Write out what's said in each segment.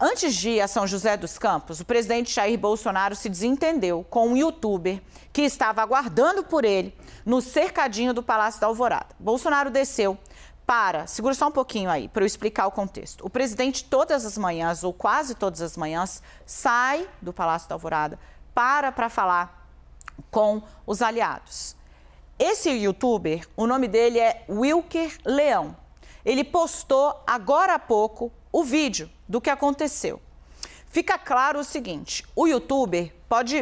Antes de ir a São José dos Campos, o presidente Jair Bolsonaro se desentendeu com um youtuber que estava aguardando por ele no cercadinho do Palácio da Alvorada. Bolsonaro desceu para... Segura só um pouquinho aí, para eu explicar o contexto. O presidente todas as manhãs, ou quase todas as manhãs, sai do Palácio da Alvorada para falar com os aliados. Esse youtuber, o nome dele é Wilker Leão. Ele postou agora há pouco o vídeo do que aconteceu. Fica claro o seguinte, o youtuber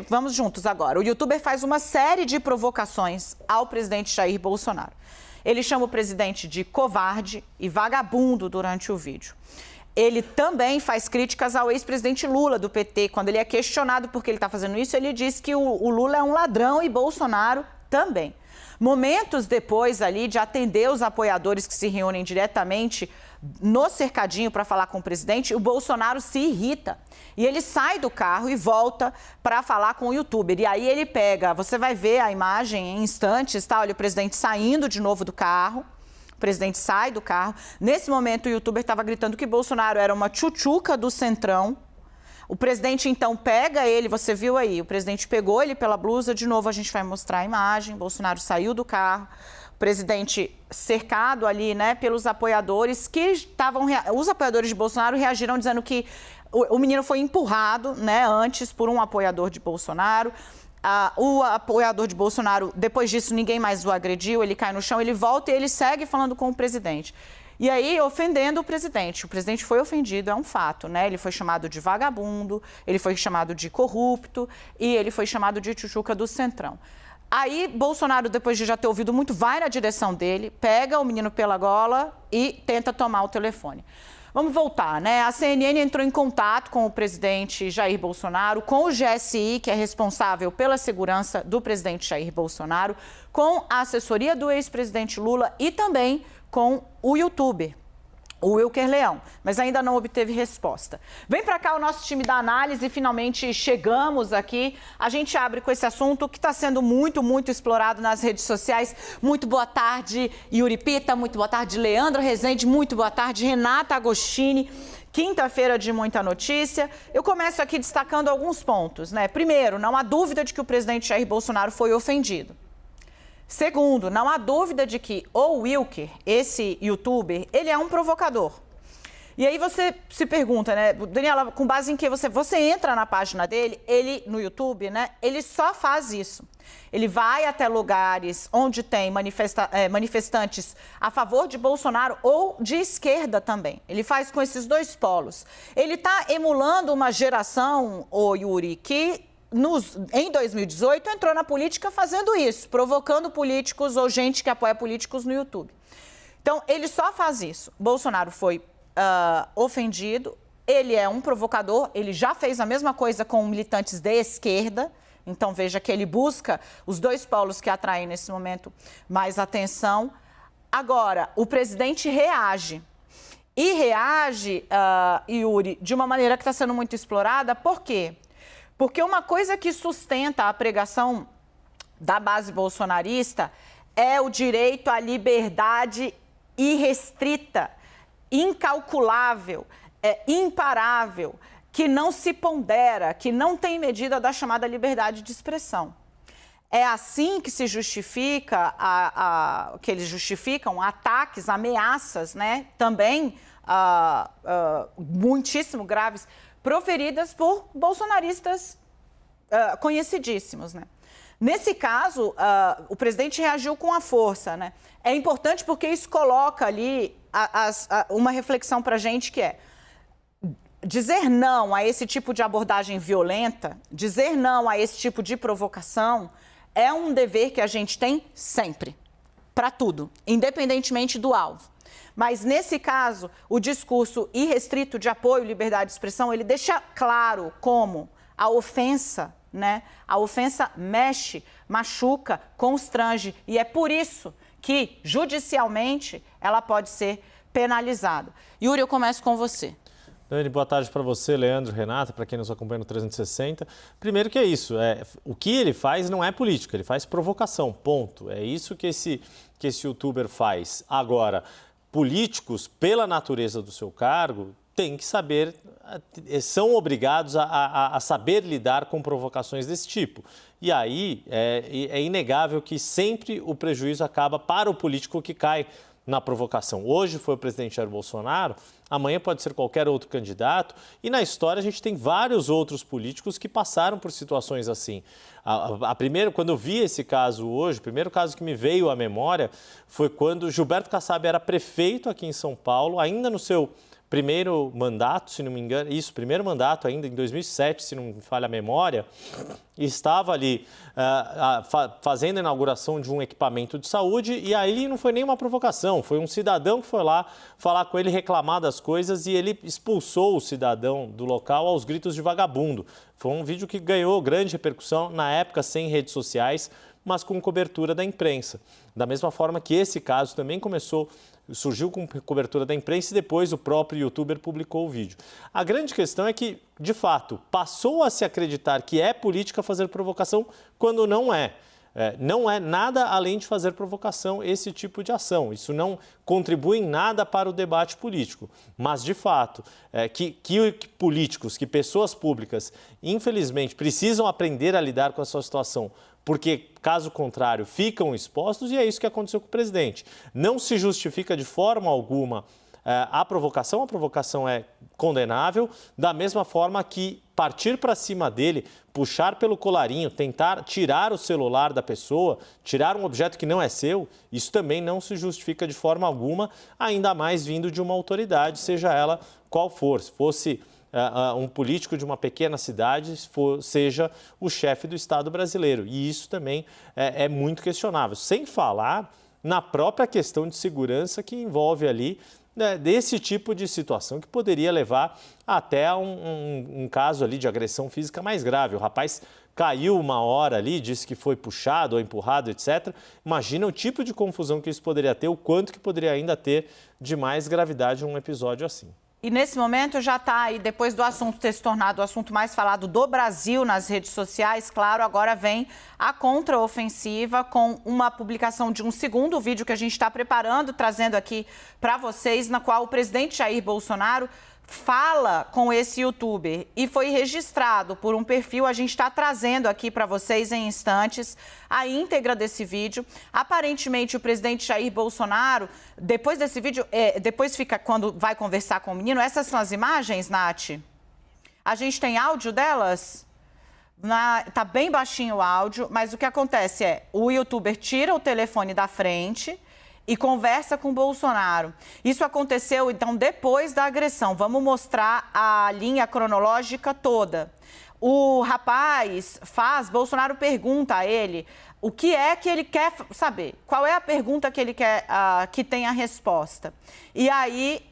vamos juntos agora, o youtuber faz uma série de provocações ao presidente Jair Bolsonaro. Ele chama o presidente de covarde e vagabundo durante o vídeo. Ele também faz críticas ao ex-presidente Lula do PT. Quando ele é questionado por que ele está fazendo isso, ele diz que o Lula é um ladrão e Bolsonaro também. Momentos depois ali de atender os apoiadores que se reúnem diretamente no cercadinho para falar com o presidente, o Bolsonaro se irrita e ele sai do carro e volta para falar com o youtuber. E aí ele pega, você vai ver a imagem em instantes, tá? Olha o presidente saindo de novo do carro. O presidente sai do carro. Nesse momento o youtuber estava gritando que Bolsonaro era uma tchutchuca do Centrão. O presidente, então, pega ele, você viu aí, o presidente pegou ele pela blusa, de novo a gente vai mostrar a imagem, Bolsonaro saiu do carro, o presidente cercado ali, né, pelos apoiadores que estavam... Os apoiadores de Bolsonaro reagiram dizendo que o menino foi empurrado, né, antes por um apoiador de Bolsonaro. O apoiador de Bolsonaro, depois disso, ninguém mais o agrediu, ele cai no chão, ele volta e ele segue falando com o presidente. E aí, ofendendo o presidente foi ofendido, é um fato, né? Ele foi chamado de vagabundo, ele foi chamado de corrupto e ele foi chamado de tchutchuca do Centrão. Aí, Bolsonaro, depois de já ter ouvido muito, vai na direção dele, pega o menino pela gola e tenta tomar o telefone. Vamos voltar, né? A CNN entrou em contato com o presidente Jair Bolsonaro, com o GSI, que é responsável pela segurança do presidente Jair Bolsonaro, com a assessoria do ex-presidente Lula e também com o youtuber, o Wilker Leão, mas ainda não obteve resposta. Vem para cá o nosso time da análise e finalmente chegamos aqui. A gente abre com esse assunto que está sendo muito explorado nas redes sociais. Muito boa tarde, Yuri Pita, muito boa tarde, Leandro Rezende, muito boa tarde, Renata Agostini. Quinta-feira de muita notícia. Eu começo aqui destacando alguns pontos, né? Primeiro, não há dúvida de que o presidente Jair Bolsonaro foi ofendido. Segundo, não há dúvida de que o Wilker, esse youtuber, ele é um provocador. E aí você se pergunta, né, Daniela, com base em que você entra na página dele, ele no YouTube, né, ele só faz isso. Ele vai até lugares onde tem manifestantes a favor de Bolsonaro ou de esquerda também. Ele faz com esses dois polos. Ele está emulando uma geração, o Yuri, que em 2018 entrou na política fazendo isso, provocando políticos ou gente que apoia políticos no YouTube. Então, ele só faz isso. Bolsonaro foi ofendido, ele é um provocador, ele já fez a mesma coisa com militantes de esquerda, então veja que ele busca os dois polos que atraem nesse momento mais atenção. Agora, o presidente reage. E reage, Yuri, de uma maneira que está sendo muito explorada, por quê? Porque uma coisa que sustenta a pregação da base bolsonarista é o direito à liberdade irrestrita, incalculável, imparável, que não se pondera, que não tem medida da chamada liberdade de expressão. É assim que se justifica, que eles justificam ataques, ameaças, né, também muitíssimo graves, proferidas por bolsonaristas conhecidíssimos, né? Nesse caso, o presidente reagiu com a força, né? É importante porque isso coloca ali uma reflexão para a gente que é dizer não a esse tipo de abordagem violenta, dizer não a esse tipo de provocação é um dever que a gente tem sempre, para tudo, independentemente do alvo. Mas, nesse caso, o discurso irrestrito de apoio à liberdade de expressão, ele deixa claro como a ofensa, né? A ofensa mexe, machuca, constrange. E é por isso que, judicialmente, ela pode ser penalizada. Yuri, eu começo com você. Dani, boa tarde para você, Leandro, Renata, para quem nos acompanha no 360. Primeiro que é isso, o que ele faz não é política, ele faz provocação, ponto. É isso que esse youtuber faz. Agora, políticos, pela natureza do seu cargo, têm que saber, são obrigados a saber lidar com provocações desse tipo. E aí é inegável que sempre o prejuízo acaba para o político que cai na provocação. Hoje foi o presidente Jair Bolsonaro, amanhã pode ser qualquer outro candidato, e na história a gente tem vários outros políticos que passaram por situações assim. Quando eu vi esse caso hoje, o primeiro caso que me veio à memória foi quando Gilberto Kassab era prefeito aqui em São Paulo, ainda no seu primeiro mandato, se não me engano, primeiro mandato ainda em 2007, se não me falha a memória, estava ali fazendo a inauguração de um equipamento de saúde e aí não foi nenhuma provocação, foi um cidadão que foi lá falar com ele, reclamar das coisas e ele expulsou o cidadão do local aos gritos de vagabundo. Foi um vídeo que ganhou grande repercussão, na época sem redes sociais, mas com cobertura da imprensa. Da mesma forma que esse caso também surgiu com cobertura da imprensa e depois o próprio youtuber publicou o vídeo. A grande questão é que, de fato, passou a se acreditar que é política fazer provocação quando não é. Não é nada além de fazer provocação esse tipo de ação. Isso não contribui em nada para o debate político. Mas, de fato, que políticos, que pessoas públicas, infelizmente, precisam aprender a lidar com a sua situação, porque, caso contrário, ficam expostos, e é isso que aconteceu com o presidente. Não se justifica de forma alguma a provocação é condenável, da mesma forma que partir para cima dele, puxar pelo colarinho, tentar tirar o celular da pessoa, tirar um objeto que não é seu, isso também não se justifica de forma alguma, ainda mais vindo de uma autoridade, seja ela qual for. Se fosse um político de uma pequena cidade, seja o chefe do Estado brasileiro. E isso também é muito questionável. Sem falar na própria questão de segurança que envolve ali desse tipo de situação que poderia levar até um caso ali de agressão física mais grave. O rapaz caiu uma hora ali, disse que foi puxado ou empurrado, etc. Imagina o tipo de confusão que isso poderia ter, o quanto que poderia ainda ter de mais gravidade um episódio assim. E nesse momento já está aí, depois do assunto ter se tornado o assunto mais falado do Brasil nas redes sociais, claro, agora vem a contraofensiva com uma publicação de um segundo vídeo que a gente está preparando, trazendo aqui para vocês, na qual o presidente Jair Bolsonaro fala com esse youtuber e foi registrado por um perfil. A gente está trazendo aqui para vocês em instantes a íntegra desse vídeo. Aparentemente, o presidente Jair Bolsonaro, depois desse vídeo, depois fica quando vai conversar com o menino. Essas são as imagens, Nath? A gente tem áudio delas? Tá bem baixinho o áudio, mas o que acontece é o youtuber tira o telefone da frente e conversa com o Bolsonaro. Isso aconteceu, então, depois da agressão. Vamos mostrar a linha cronológica toda. O rapaz Bolsonaro pergunta a ele o que é que ele quer saber, qual é a pergunta que ele quer que tenha resposta. E aí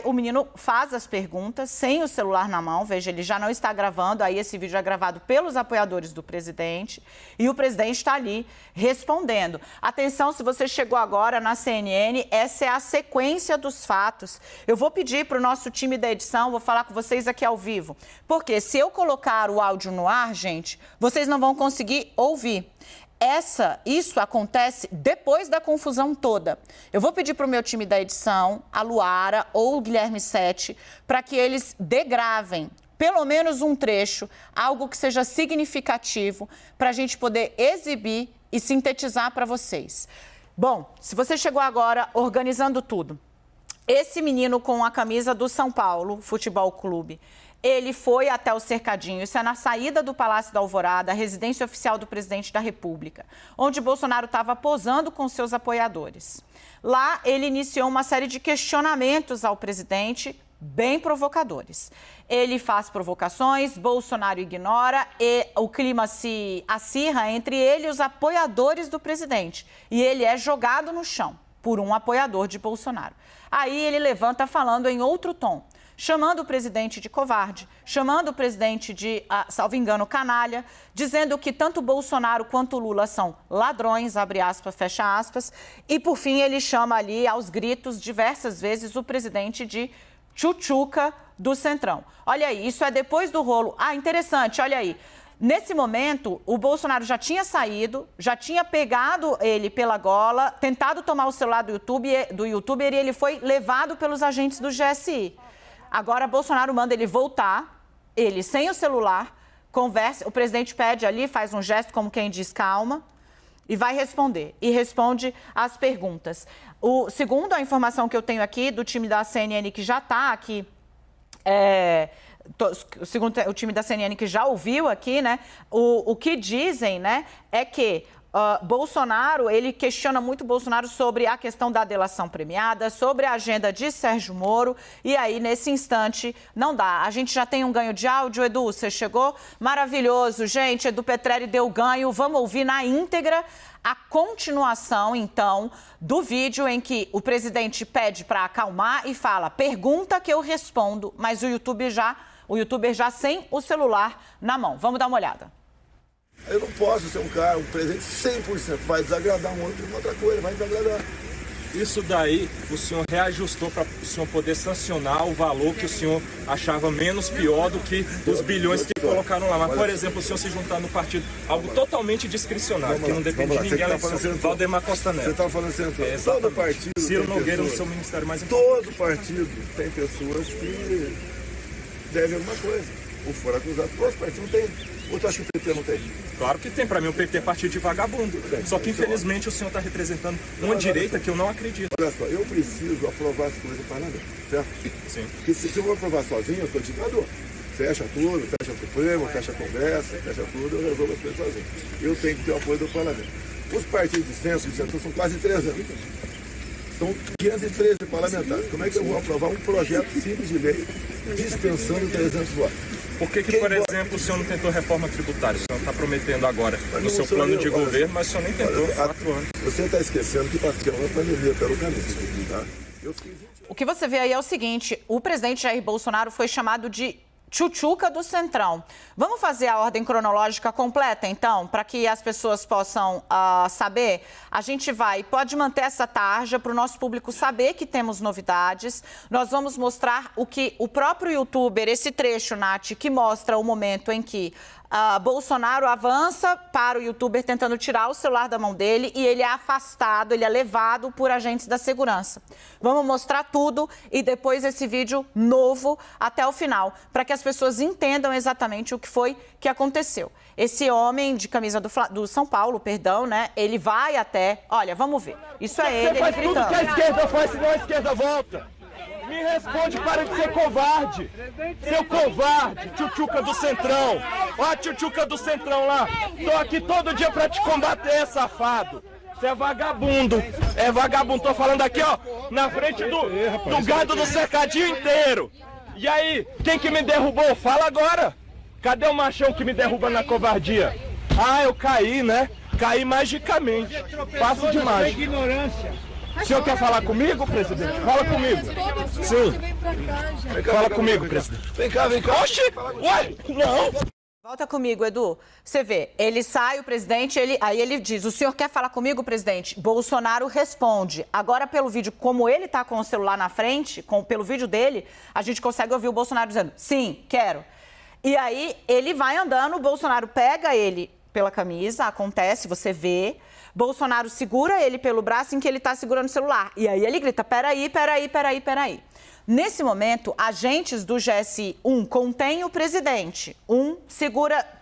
o menino faz as perguntas sem o celular na mão, veja, ele já não está gravando, aí esse vídeo é gravado pelos apoiadores do presidente e o presidente está ali respondendo. Atenção, se você chegou agora na CNN, essa é a sequência dos fatos. Eu vou pedir para o nosso time da edição, vou falar com vocês aqui ao vivo, porque se eu colocar o áudio no ar, gente, vocês não vão conseguir ouvir. Isso acontece depois da confusão toda. Eu vou pedir para o meu time da edição, a Luara ou o Guilherme Sete, para que eles degravem pelo menos um trecho, algo que seja significativo, para a gente poder exibir e sintetizar para vocês. Bom, se você chegou agora organizando tudo, esse menino com a camisa do São Paulo Futebol Clube, ele foi até o cercadinho, isso é na saída do Palácio da Alvorada, a residência oficial do presidente da República, onde Bolsonaro estava posando com seus apoiadores. Lá, ele iniciou uma série de questionamentos ao presidente, bem provocadores. Ele faz provocações, Bolsonaro ignora e o clima se acirra entre ele e os apoiadores do presidente. E ele é jogado no chão por um apoiador de Bolsonaro. Aí ele levanta falando em outro tom, chamando o presidente de covarde, chamando o presidente de, salvo engano, canalha, dizendo que tanto Bolsonaro quanto Lula são ladrões, abre aspas, fecha aspas, e por fim ele chama ali aos gritos diversas vezes o presidente de tchutchuca do Centrão. Olha aí, isso é depois do rolo. Interessante, olha aí. Nesse momento, o Bolsonaro já tinha saído, já tinha pegado ele pela gola, tentado tomar o celular do youtuber e ele foi levado pelos agentes do GSI. Agora Bolsonaro manda ele voltar, ele sem o celular, conversa, o presidente pede ali, faz um gesto como quem diz calma e vai responder. E responde as perguntas. Segundo a informação que eu tenho aqui do time da CNN que já está aqui, segundo o time da CNN que já ouviu aqui, né, o que dizem, né, é que Bolsonaro, ele questiona muito Bolsonaro sobre a questão da delação premiada, sobre a agenda de Sérgio Moro, e aí, nesse instante, não dá. A gente já tem um ganho de áudio, Edu, você chegou? Maravilhoso, gente, Edu Petrelli deu ganho, vamos ouvir na íntegra a continuação, então, do vídeo em que o presidente pede para acalmar e fala, pergunta que eu respondo, mas o youtuber já sem o celular na mão. Vamos dar uma olhada. Eu não posso ser um presidente 100%, vai desagradar um outro com outra coisa, vai desagradar. Isso daí o senhor reajustou para o senhor poder sancionar o valor que o senhor achava menos pior do que os bilhões que colocaram lá. Mas, por exemplo, o senhor se juntar no partido, algo totalmente discricionário, que não depende de ninguém, Valdemar Costa Neto. Você está falando centro. Todo partido Ciro Nogueira no seu ministério mais importante. Todo partido tem pessoas que devem alguma coisa. Ou foram acusados, todos os partidos não têm. Ou tu acha que o PT não tem? Claro que tem. Para mim, o PT é partido de vagabundo. Só que, infelizmente, o senhor está representando uma direita que eu não acredito. Olha só, eu preciso aprovar as coisas no parlamento, certo? Sim. Porque se eu vou aprovar sozinho, eu sou ditador. Fecha tudo, fecha o Supremo, fecha a Congresso, fecha tudo, eu resolvo as coisas sozinho. Eu tenho que ter o apoio do parlamento. Os partidos de centro e centro são quase 300. São 513 parlamentares. Como é que eu vou aprovar um projeto simples de lei dispensando 300 votos? Por que, por exemplo, o senhor não tentou reforma tributária? O senhor está prometendo agora no seu plano de governo, mas o senhor nem tentou há 4 anos. Você está esquecendo que está tendo uma pandemia pelo caminho. Tá? O que você vê aí é o seguinte, o presidente Jair Bolsonaro foi chamado de tchutchuca do Centrão. Vamos fazer a ordem cronológica completa, então, para que as pessoas possam saber? A gente pode manter essa tarja para o nosso público saber que temos novidades. Nós vamos mostrar o que o próprio youtuber, esse trecho, Nath, que mostra o momento em que Bolsonaro avança para o youtuber tentando tirar o celular da mão dele e ele é afastado, ele é levado por agentes da segurança. Vamos mostrar tudo e depois esse vídeo novo até o final, para que as pessoas entendam exatamente o que foi que aconteceu. Esse homem de camisa do São Paulo, né? Ele vai até... Olha, vamos ver. Isso é ele faz gritando. Tudo que a esquerda faz, senão a esquerda volta. Me responde, para de ser covarde. Seu covarde, tchutchuca do Centrão. Ó a tchutchuca do Centrão lá. Tô aqui todo dia pra te combater, safado. Você é vagabundo. É vagabundo. Tô falando aqui, ó, na frente do gado do cercadinho inteiro. E aí, quem que me derrubou? Fala agora. Cadê o machão que me derruba na covardia? Ah, eu caí, né? Caí magicamente. Passo de mágica. O senhor quer falar comigo, presidente? Fala comigo. Sim. Fala comigo, presidente. Vem cá. Oxi! Ué, não! Volta comigo, Edu. Você vê, ele sai, o presidente, aí ele diz, o senhor quer falar comigo, presidente? Bolsonaro responde. Agora, pelo vídeo, como ele tá com o celular na frente, pelo vídeo dele, a gente consegue ouvir o Bolsonaro dizendo, sim, quero. E aí, ele vai andando, o Bolsonaro pega ele pela camisa, acontece, você vê. Bolsonaro segura ele pelo braço em que ele está segurando o celular. E aí ele grita, peraí. Nesse momento, agentes do GSI, contém o presidente,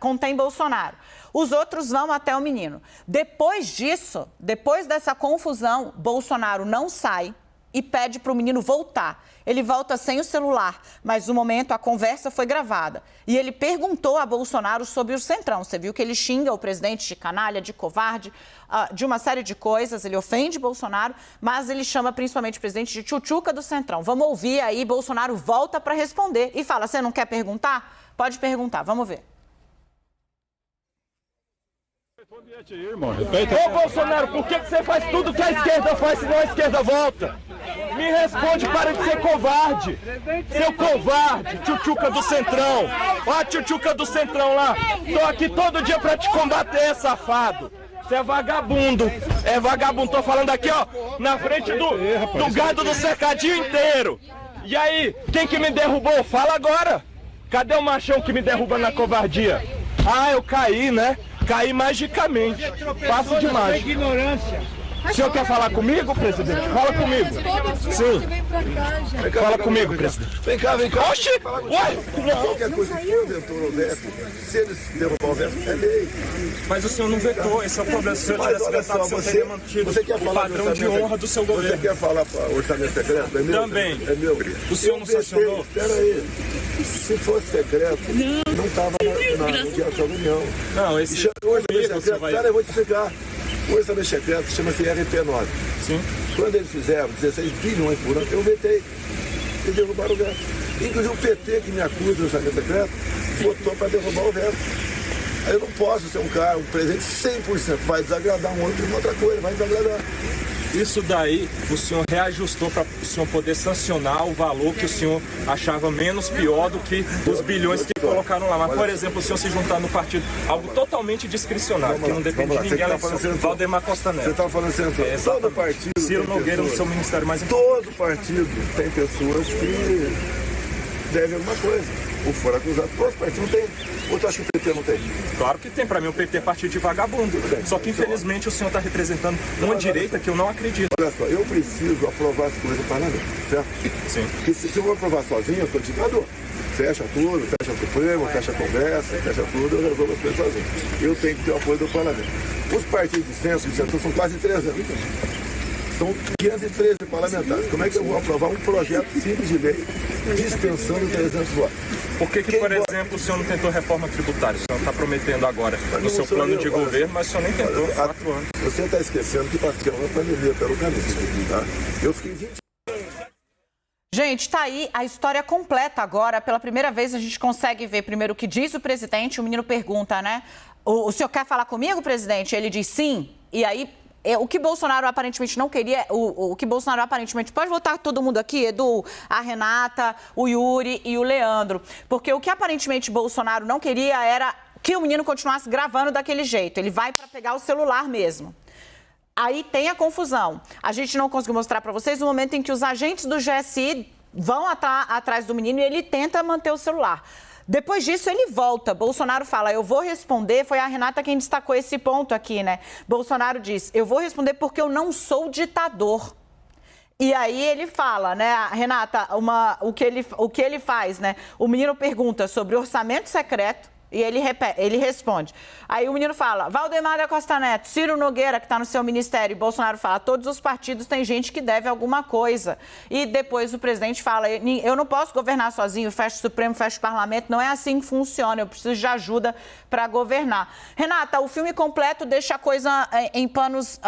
contém Bolsonaro. Os outros vão até o menino. Depois disso, depois dessa confusão, Bolsonaro não sai e pede para o menino voltar. Ele volta sem o celular, mas no momento a conversa foi gravada. E ele perguntou a Bolsonaro sobre o Centrão. Você viu que ele xinga o presidente de canalha, de covarde, de uma série de coisas. Ele ofende Bolsonaro, mas ele chama principalmente o presidente de tchutchuca do Centrão. Vamos ouvir aí, Bolsonaro volta para responder e fala, você não quer perguntar? Pode perguntar, vamos ver. Ô Bolsonaro, por que você faz tudo que a esquerda faz, senão a esquerda volta? Me responde, para de ser covarde. Seu covarde, tchutchuca do Centrão. Ó a tchutchuca do Centrão lá. Tô aqui todo dia pra te combater, safado. Você é vagabundo. É vagabundo. Tô falando aqui, ó, na frente do gado do cercadinho inteiro. E aí, quem que me derrubou? Fala agora. Cadê o machão que me derruba na covardia? Ah, eu caí, né? Caí magicamente. Passo de mágica. O senhor quer falar comigo, presidente? Fala comigo. Sim. Fala comigo, presidente. Vem cá. Oxi! Ué! Qualquer coisa que porventura o veto, se eles derrubar o veto, é lei. Mas o senhor não vetou, esse é o problema. Se o senhor Mas tivesse olha vetado, só, o senhor teria mantido você quer o falar padrão de honra do seu Você governo. quer falar para orçamento secreto? É meu? Também. É meu. O senhor não sancionou? Espera aí. Se fosse secreto, não estava no dia da reunião. Não, esse O orçamento comigo, você secreto, vai... cara, eu vou te explicar. O orçamento secreto chama-se RP9. Sim. Quando eles fizeram 16 bilhões por ano, eu vetei. E derrubaram o veto. Inclusive o PT, que me acusa do orçamento secreto, votou para derrubar o veto. Aí eu não posso ser um cara, um presidente 100%. Vai desagradar um outro e outra coisa, vai desagradar. Isso daí o senhor reajustou para o senhor poder sancionar o valor que o senhor achava menos pior do que os bilhões que colocaram lá. Mas, por exemplo, o senhor se juntar no partido, algo totalmente discricionário, que não depende de ninguém, além do Valdemar Costa Neto. Você está falando central. Todo partido Ciro tem Nogueira no pessoas, seu ministério mais importante. todo partido tem pessoas que devem alguma coisa. Ou foram acusados. Todos os partidos não tem. Outro acho que o PT não tem. Claro que tem, para mim o PT é partido de vagabundo. Só que infelizmente o senhor está representando uma direita que eu não acredito. Olha só, eu preciso aprovar as coisas no parlamento, certo? Sim. Porque se eu vou aprovar sozinho, eu sou ditador. Fecha tudo, fecha o Supremo, fecha a Conversa, fecha tudo, eu resolvo as coisas sozinho. Eu tenho que ter o apoio do parlamento. Os partidos de centro e centro são quase 300. São 513 parlamentares. Como é que eu vou aprovar um projeto simples de lei dispensando 300 votos? Por que, por exemplo, o senhor não tentou reforma tributária? O senhor está prometendo agora no seu plano de governo, mas o senhor nem tentou há 4 anos. Você está esquecendo que tem uma pandemia pelo caminho, tá? Eu fiquei 20 Gente, tá aí a história completa agora. Pela primeira vez a gente consegue ver primeiro o que diz o presidente. O menino pergunta, né? O senhor quer falar comigo, presidente? Ele diz sim. E aí, o que Bolsonaro aparentemente não queria, o que Bolsonaro aparentemente... Pode votar todo mundo aqui, Edu, a Renata, o Yuri e o Leandro. Porque o que aparentemente Bolsonaro não queria era que o menino continuasse gravando daquele jeito. Ele vai para pegar o celular mesmo. Aí tem a confusão. A gente não conseguiu mostrar para vocês o momento em que os agentes do GSI vão atrás do menino e ele tenta manter o celular. Depois disso, ele volta. Bolsonaro fala, eu vou responder. Foi a Renata quem destacou esse ponto aqui, né? Bolsonaro diz, eu vou responder porque eu não sou ditador. E aí ele fala, né, Renata, o que ele faz, né? O menino pergunta sobre orçamento secreto. E ele responde. Aí o menino fala, Valdemar da Costa Neto, Ciro Nogueira, que está no seu ministério. E Bolsonaro fala, todos os partidos têm gente que deve alguma coisa. E depois o presidente fala, eu não posso governar sozinho, fecha o Supremo, fecha o Parlamento. Não é assim que funciona, eu preciso de ajuda para governar. Renata, o filme completo deixa a coisa em panos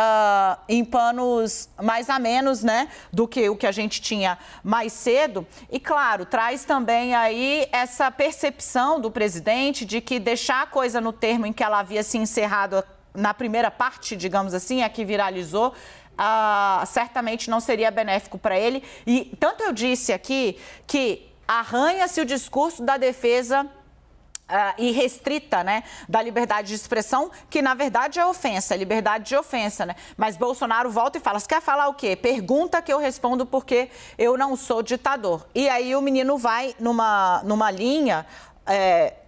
mais amenos, né? Do que o que a gente tinha mais cedo. E claro, traz também aí essa percepção do presidente de que deixar a coisa no termo em que ela havia se encerrado na primeira parte, digamos assim, a que viralizou, certamente não seria benéfico para ele. E tanto eu disse aqui que arranha-se o discurso da defesa irrestrita, né, da liberdade de expressão, que na verdade é ofensa, é liberdade de ofensa, né? Mas Bolsonaro volta e fala, você quer falar o quê? Pergunta que eu respondo porque eu não sou ditador. E aí o menino vai numa linha...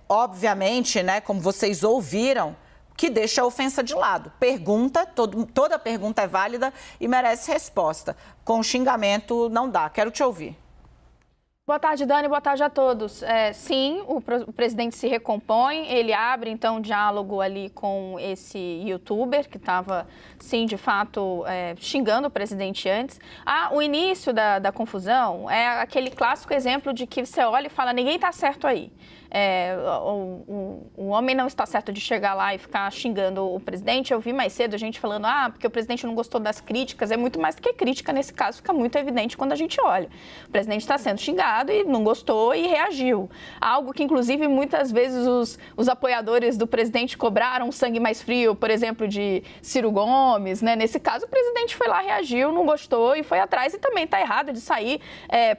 obviamente, né, como vocês ouviram, que deixa a ofensa de lado. Pergunta, toda pergunta é válida e merece resposta. Com xingamento não dá. Quero te ouvir. Boa tarde, Dani. Boa tarde a todos. Sim, o presidente se recompõe, ele abre, então, diálogo ali com esse youtuber que estava, sim, de fato, xingando o presidente antes. O início da confusão é aquele clássico exemplo de que você olha e fala, ninguém está certo aí. O homem não está certo de chegar lá e ficar xingando o presidente. Eu vi mais cedo a gente falando, porque o presidente não gostou das críticas. É muito mais do que crítica, nesse caso fica muito evidente quando a gente olha. O presidente está sendo xingado e não gostou e reagiu. Algo que, inclusive, muitas vezes os apoiadores do presidente cobraram sangue mais frio, por exemplo, de Ciro Gomes, né? Nesse caso, o presidente foi lá, reagiu, não gostou e foi atrás. E também está errado de sair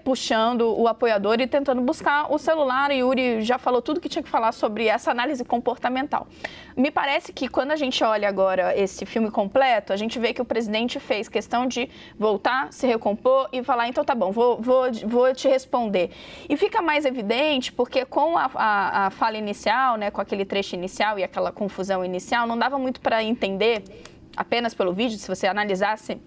puxando o apoiador e tentando buscar o celular. E Yuri já falou tudo que tinha que falar sobre essa análise comportamental. Me parece que quando a gente olha agora esse filme completo, a gente vê que o presidente fez questão de voltar, se recompor e falar, então tá bom, vou te responder. E fica mais evidente porque com a fala inicial, né, com aquele trecho inicial e aquela confusão inicial, não dava muito para entender apenas pelo vídeo, se você analisasse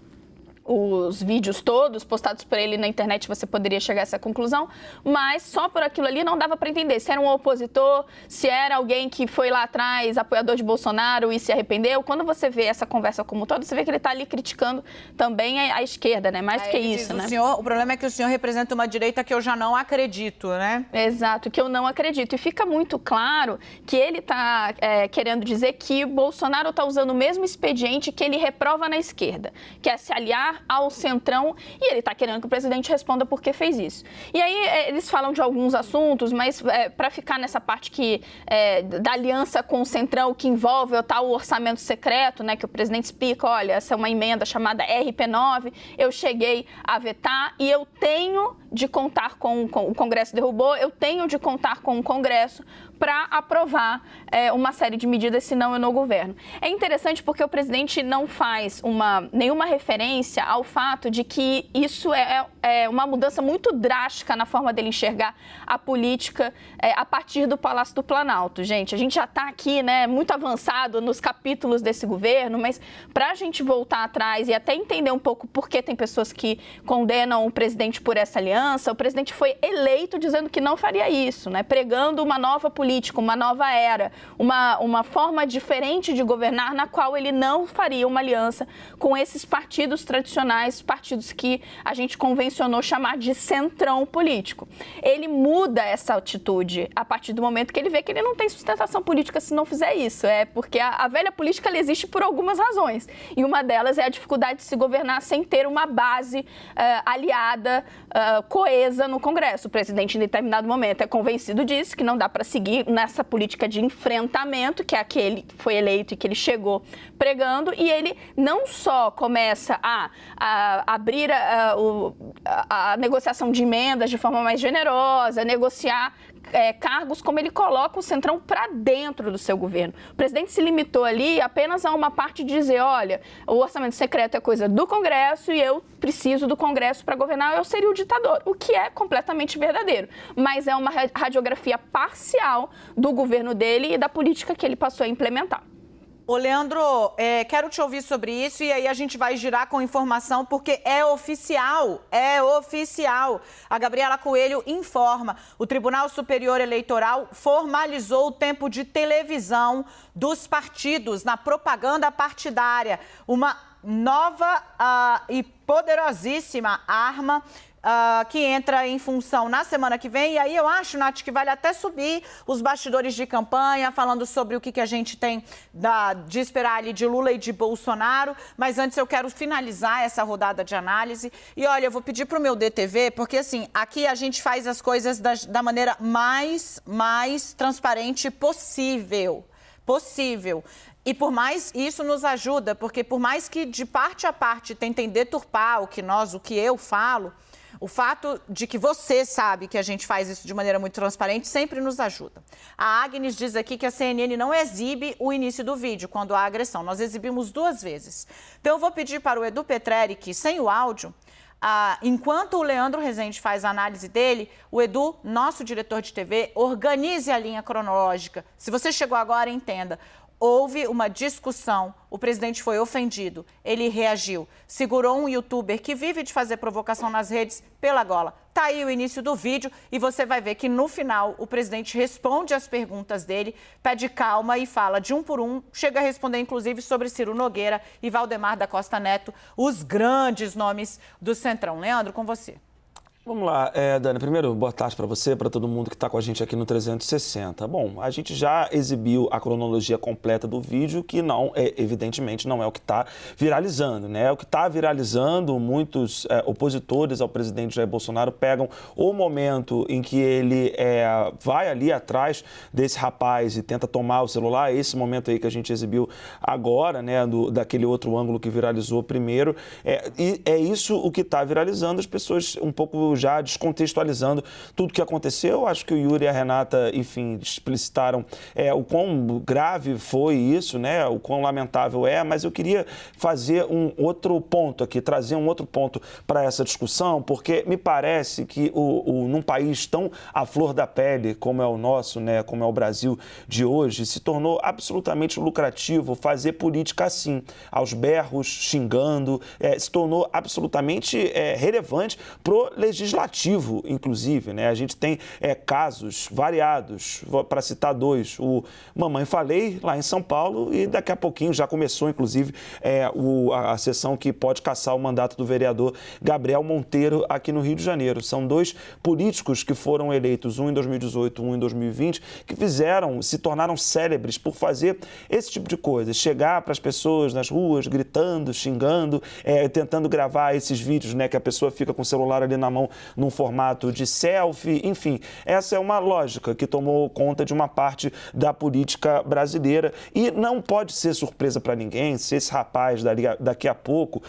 os vídeos todos postados por ele na internet, você poderia chegar a essa conclusão, mas só por aquilo ali não dava para entender se era um opositor, se era alguém que foi lá atrás, apoiador de Bolsonaro e se arrependeu. Quando você vê essa conversa como um todo, você vê que ele está ali criticando também a esquerda, né? Mais do que isso, né? O problema é que o senhor representa uma direita que eu já não acredito, né? Exato, que eu não acredito. E fica muito claro que ele está querendo dizer que o Bolsonaro está usando o mesmo expediente que ele reprova na esquerda, que é se aliar ao centrão, e ele está querendo que o presidente responda por que fez isso. E aí eles falam de alguns assuntos, mas para ficar nessa parte da aliança com o centrão, que envolve o tal orçamento secreto, né, que o presidente explica, olha, essa é uma emenda chamada RP9, eu cheguei a vetar e eu tenho de contar com o Congresso derrubou, eu tenho de contar com o Congresso para aprovar uma série de medidas, senão eu não governo. É interessante porque o presidente não faz nenhuma referência ao fato de que isso é uma mudança muito drástica na forma dele enxergar a política a partir do Palácio do Planalto. Gente, a gente já está aqui, né, muito avançado nos capítulos desse governo, mas para a gente voltar atrás e até entender um pouco por que tem pessoas que condenam o presidente por essa aliança, o presidente foi eleito dizendo que não faria isso, né, pregando uma nova política, uma nova era, uma forma diferente de governar, na qual ele não faria uma aliança com esses partidos tradicionais, partidos que a gente convencionou chamar de centrão político. Ele muda essa atitude a partir do momento que ele vê que ele não tem sustentação política se não fizer isso. É porque a velha política ela existe por algumas razões. E uma delas é a dificuldade de se governar sem ter uma base aliada, coesa no Congresso. O presidente, em determinado momento, é convencido disso, que não dá para seguir nessa política de enfrentamento, que é aquele que foi eleito e que ele chegou pregando, e ele não só começa a abrir a negociação de emendas de forma mais generosa, negociar cargos, como ele coloca o centrão para dentro do seu governo. O presidente se limitou ali apenas a uma parte de dizer, olha, o orçamento secreto é coisa do Congresso e eu preciso do Congresso para governar, eu seria o ditador, o que é completamente verdadeiro. Mas é uma radiografia parcial do governo dele e da política que ele passou a implementar. Ô, Leandro, quero te ouvir sobre isso e aí a gente vai girar com informação porque é oficial. A Gabriela Coelho informa. O Tribunal Superior Eleitoral formalizou o tempo de televisão dos partidos na propaganda partidária. Uma nova e poderosíssima arma que entra em função na semana que vem. E aí eu acho, Nath, que vale até subir os bastidores de campanha, falando sobre o que a gente tem de esperar ali de Lula e de Bolsonaro. Mas antes eu quero finalizar essa rodada de análise. E olha, eu vou pedir para o meu DTV, porque assim, aqui a gente faz as coisas da maneira mais transparente possível. E por mais, isso nos ajuda, porque por mais que de parte a parte tentem deturpar o que eu falo, o fato de que você sabe que a gente faz isso de maneira muito transparente sempre nos ajuda. A Agnes diz aqui que a CNN não exibe o início do vídeo quando há agressão. Nós exibimos 2 vezes. Então eu vou pedir para o Edu Petrelli que, sem o áudio, enquanto o Leandro Rezende faz a análise dele, o Edu, nosso diretor de TV, organize a linha cronológica. Se você chegou agora, entenda. Houve uma discussão, o presidente foi ofendido, ele reagiu, segurou um youtuber que vive de fazer provocação nas redes pela gola. Tá aí o início do vídeo e você vai ver que no final o presidente responde às perguntas dele, pede calma e fala de um por um, chega a responder inclusive sobre Ciro Nogueira e Valdemar da Costa Neto, os grandes nomes do Centrão. Leandro, com você. Vamos lá, Dani, primeiro, boa tarde para você, para todo mundo que está com a gente aqui no 360. Bom, a gente já exibiu a cronologia completa do vídeo, que evidentemente não é o que está viralizando, né? O que está viralizando, muitos opositores ao presidente Jair Bolsonaro pegam o momento em que ele vai ali atrás desse rapaz e tenta tomar o celular, esse momento aí que a gente exibiu agora, né, daquele outro ângulo que viralizou primeiro, e é isso o que está viralizando, as pessoas um pouco já descontextualizando tudo que aconteceu. Acho que o Yuri e a Renata, enfim, explicitaram o quão grave foi isso, né? O quão lamentável é, mas eu queria fazer um outro ponto aqui, trazer um outro ponto para essa discussão, porque me parece que num país tão à flor da pele como é o nosso, né, como é o Brasil de hoje, se tornou absolutamente lucrativo fazer política assim, aos berros, xingando, se tornou absolutamente relevante pro legislativo, inclusive, né? A gente tem casos variados, para citar dois, o Mamãe Falei, lá em São Paulo, e daqui a pouquinho já começou, inclusive, a sessão que pode cassar o mandato do vereador Gabriel Monteiro aqui no Rio de Janeiro. São dois políticos que foram eleitos, um em 2018, um em 2020, que se tornaram célebres por fazer esse tipo de coisa, chegar para as pessoas nas ruas, gritando, xingando, tentando gravar esses vídeos, né, que a pessoa fica com o celular ali na mão num formato de selfie, enfim. Essa é uma lógica que tomou conta de uma parte da política brasileira e não pode ser surpresa para ninguém se esse rapaz daqui a pouco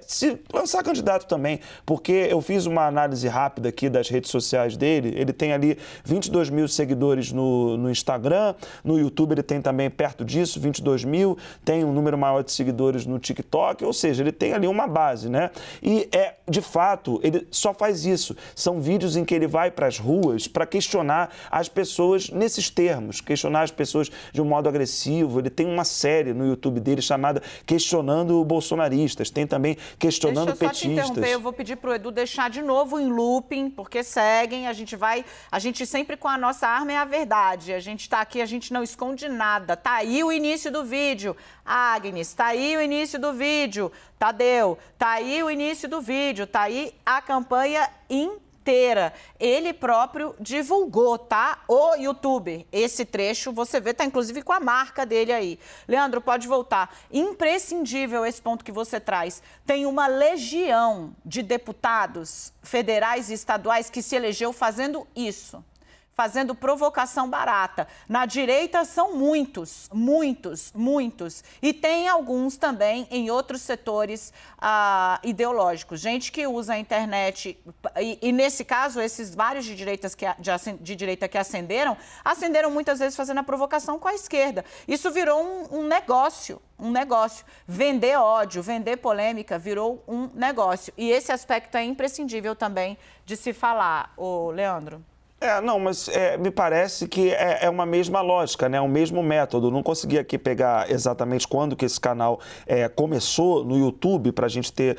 se lançar candidato também, porque eu fiz uma análise rápida aqui das redes sociais dele, ele tem ali 22 mil seguidores no Instagram, no YouTube ele tem também perto disso, 22 mil, tem um número maior de seguidores no TikTok, ou seja, ele tem ali uma base, né? E de fato, ele só faz isso. São vídeos em que ele vai para as ruas para questionar as pessoas nesses termos, questionar as pessoas de um modo agressivo. Ele tem uma série no YouTube dele chamada Questionando Bolsonaristas, tem também Questionando Petistas. Deixa eu só te interromper, eu vou pedir para o Edu deixar de novo em looping, porque seguem, a gente sempre com a nossa arma é a verdade, a gente está aqui, a gente não esconde nada. Tá aí o início do vídeo, Agnes, tá aí o início do vídeo, Tadeu, tá aí o início do vídeo, tá aí a campanha inteira. Ele próprio divulgou, tá? O youtuber. Esse trecho, você vê, tá inclusive com a marca dele aí. Leandro, pode voltar. Imprescindível esse ponto que você traz. Tem uma legião de deputados federais e estaduais que se elegeu fazendo isso. Fazendo provocação barata. Na direita são muitos. E tem alguns também em outros setores ideológicos. Gente que usa a internet, e nesse caso, esses vários de direita que acenderam muitas vezes fazendo a provocação com a esquerda. Isso virou um negócio. Vender ódio, vender polêmica virou um negócio. E esse aspecto é imprescindível também de se falar, ô Leandro. Não, mas me parece que é uma mesma lógica, né? O mesmo método. Não consegui aqui pegar exatamente quando que esse canal começou no YouTube para a gente ter...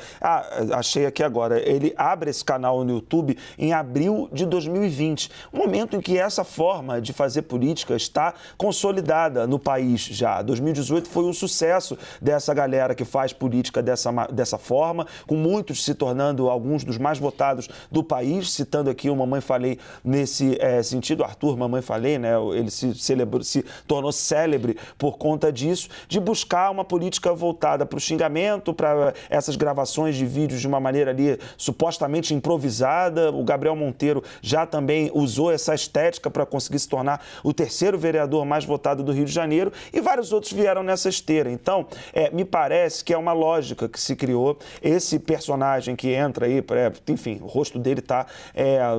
achei aqui agora. Ele abre esse canal no YouTube em abril de 2020. Um momento em que essa forma de fazer política está consolidada no país já. 2018 foi um sucesso dessa galera que faz política dessa forma, com muitos se tornando alguns dos mais votados do país. Citando aqui o Mamãe Falei nesse sentido, Arthur, Mamãe Falei, né? Ele se tornou célebre por conta disso, de buscar uma política voltada para o xingamento, para essas gravações de vídeos de uma maneira ali supostamente improvisada. O Gabriel Monteiro já também usou essa estética para conseguir se tornar o terceiro vereador mais votado do Rio de Janeiro, e vários outros vieram nessa esteira. Então, me parece que é uma lógica que se criou. Esse personagem que entra aí, enfim, o rosto dele está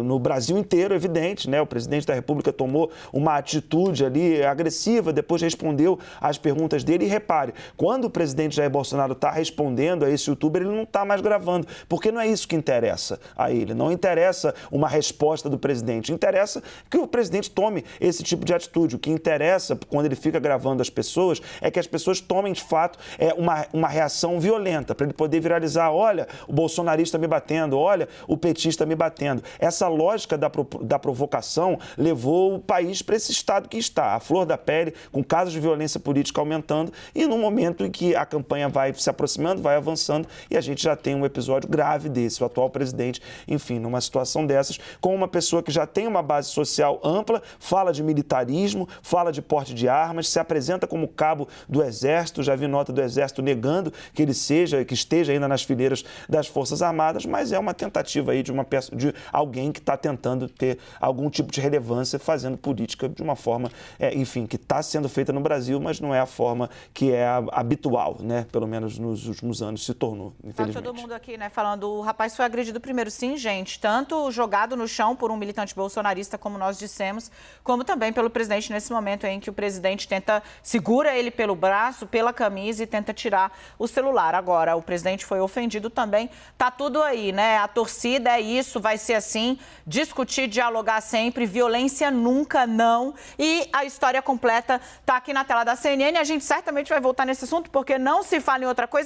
no Brasil inteiro, evidente, né? O presidente da República tomou uma atitude ali agressiva, depois respondeu às perguntas dele. E repare, quando o presidente Jair Bolsonaro está respondendo a esse youtuber, ele não está mais gravando, porque não é isso que interessa a ele. Não interessa uma resposta do presidente, interessa que o presidente tome esse tipo de atitude. O que interessa, quando ele fica gravando as pessoas, é que as pessoas tomem, de fato, uma reação violenta, para ele poder viralizar: olha, o bolsonarista me batendo, olha, o petista me batendo. Essa lógica da provocação levou o país para esse estado que está, à flor da pele, com casos de violência política aumentando, e no momento em que a campanha vai se aproximando, vai avançando, e a gente já tem um episódio grave desse, o atual presidente, enfim, numa situação dessas, com uma pessoa que já tem uma base social ampla, fala de militarismo, fala de porte de armas, se apresenta como cabo do Exército. Já vi nota do Exército negando que ele esteja ainda nas fileiras das Forças Armadas, mas é uma tentativa aí de alguém que está tentando ter algum tipo de relevância fazendo política de uma forma, enfim, que está sendo feita no Brasil, mas não é a forma que é habitual, né? Pelo menos nos últimos anos se tornou, infelizmente. Tá todo mundo aqui, né, falando, o rapaz foi agredido primeiro, sim, gente, tanto jogado no chão por um militante bolsonarista, como nós dissemos, como também pelo presidente nesse momento em que o presidente segura ele pelo braço, pela camisa e tenta tirar o celular. Agora, o presidente foi ofendido também, tá tudo aí, né? A torcida é isso, vai ser assim, discutir, dialogar sempre, violência nunca, não. E a história completa tá aqui na tela da CNN, a gente certamente vai voltar nesse assunto, porque não se fala em outra coisa.